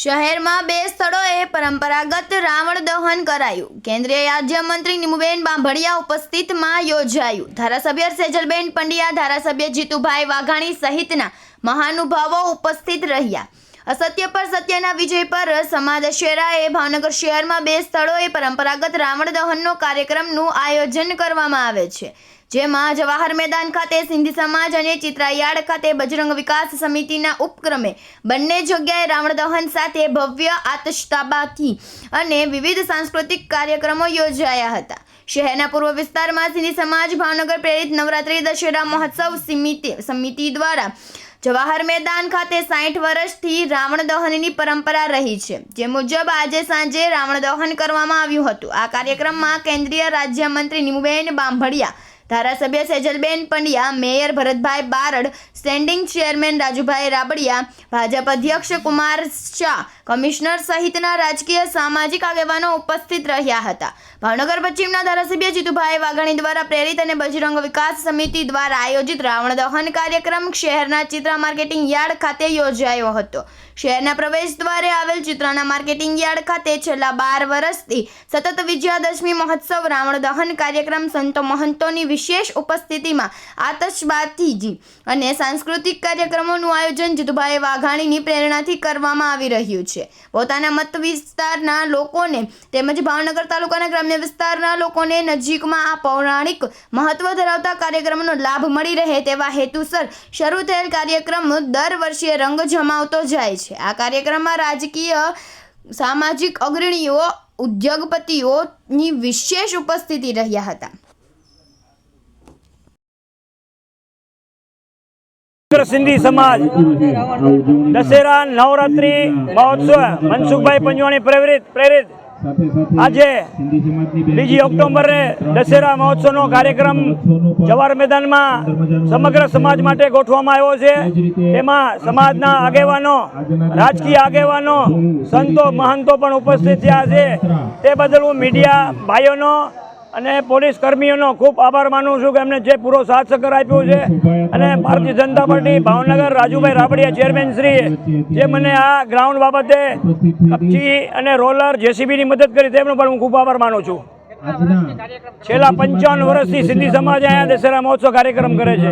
शहर में बे स्थलोए परंपरागत रावण दहन करायु। केंद्रीय राज्यमंत्री नीमुबेन बांभड़िया उपस्थित में योजायु। धारासभ्य सेजलबेन पंड्या, धारासभ्य जीतुभाई वाघाणी सहितना महानुभावों उपस्थित रह्या। असत्य पर सत्यना विजय पर समाज दशेराए भावनगर शहर में बे स्थलोए परंपरागत रावण दहननो कार्यक्रमનું आयोजन કરવામાં આવે છે, જેમાં જવાહર મેદાન ખાતે સિંધી સમાજ અને ચિત્રાયાડ ખાતે બજરંગ વિકાસ સમિતિના ઉપક્રમે બંને જગ્યાએ રાવણ દહન સાથે ભવ્ય આતશબાજી અને વિવિધ સાંસ્કૃતિક કાર્યક્રમો યોજાયા હતા। શહેરના પૂર્વ વિસ્તારમાં સિંધી સમાજ ભાવનગર પ્રેરિત નવરાત્રી દશેરા મહોત્સવ સમિતિ દ્વારા જવાહર મેદાન ખાતે 60 વર્ષથી રાવણ દહનની પરંપરા રહી છે, જે મુજબ આજે સાંજે રાવણ દહન કરવામાં આવ્યું હતું। આ કાર્યક્રમમાં કેન્દ્રીય રાજ્યમંત્રી Nimuben બાંભડિયા, धारासभ्य सेजलबेन Pandya, mayor Bharatbhai Barad, standing chairman Rajubhai राबड़िया, Bhajap अध्यक्ष कुमार शाह, कमिश्नर सहितना राजकीय सामाजिक आगेवानो उपस्थित रह्या हता। भावनगर पश्चिमना धारासभ्य जीतुभाई वाघाणी द्वारा प्रेरित अने बजरंग विकास समिति द्वारा आयोजित रावण दहन कार्यक्रम शहरना चित्रा मार्केटिंग यार्ड खाते योजायो हतो। शहरना प्रवेश द्वारे आवेल चित्राना मार्केटिंग यार्ड खाते छेल्ला 12 वर्षथी सतत विजयादशमी महोत्सव रावण दहन कार्यक्रम संतो महंतोनी विशेष उपस्थिति में आतशबाजी અને सांस्कृतिक कार्यक्रमोનું आयोजन જીતુભાઈ વાઘાણીની પ્રેરણાથી કરવામાં આવી રહ્યું છે। પોતાના મત વિસ્તારના લોકોને તેમજ ભાવનગર તાલુકાના ગ્રામ્ય વિસ્તારના લોકોને નજીકમાં આ પૌરાણિક મહત્વ ધરાવતા કાર્યક્રમનો લાભ મળી રહે તેવા હેતુસર શરૂ થયેલ કાર્યક્રમ દર વર્ષે રંગ જમાવતો જાય છે। આ કાર્યક્રમમાં રાજકીય સામાજિક અગ્રણીઓ, ઉદ્યોગપતિઓની વિશેષ ઉપસ્થિતિ રહ્યા હતા। सिंधी समाज दशेरा नवरात्रि महोत्सव मनसुखभाई पंजवाणी प्रेरित आज 2 ऑक्टोबर दशेरा महोत्सव कार्यक्रम जवाहर मैदान में समग्र समाज माटे गोठवामां आव्यो छे। तेमां समाजना आगेवानो, राजकीय आगेवानो, संतो महंतो पण उपस्थित थया छे। ते बदल हूँ मीडिया भाईओनो અને પોલીસ કર્મીઓનો ખૂબ આભાર માનું છું કે એમને જે પૂરો સાથ સહકાર આપ્યો છે। અને ભારતીય જનતા પાર્ટી ભાવનગર રાજુભાઈ રાબડિયા ચેરમેન શ્રીએ જે મને આ ગ્રાઉન્ડ બાબતે કપચી અને રોલર જેસીબીની મદદ કરી તેમનો પણ હું ખૂબ આભાર માનું છું। છેલ્લા 55 વર્ષથી સિંધી સમાજ અહીંયા દશેરા મહોત્સવ કાર્યક્રમ કરે છે।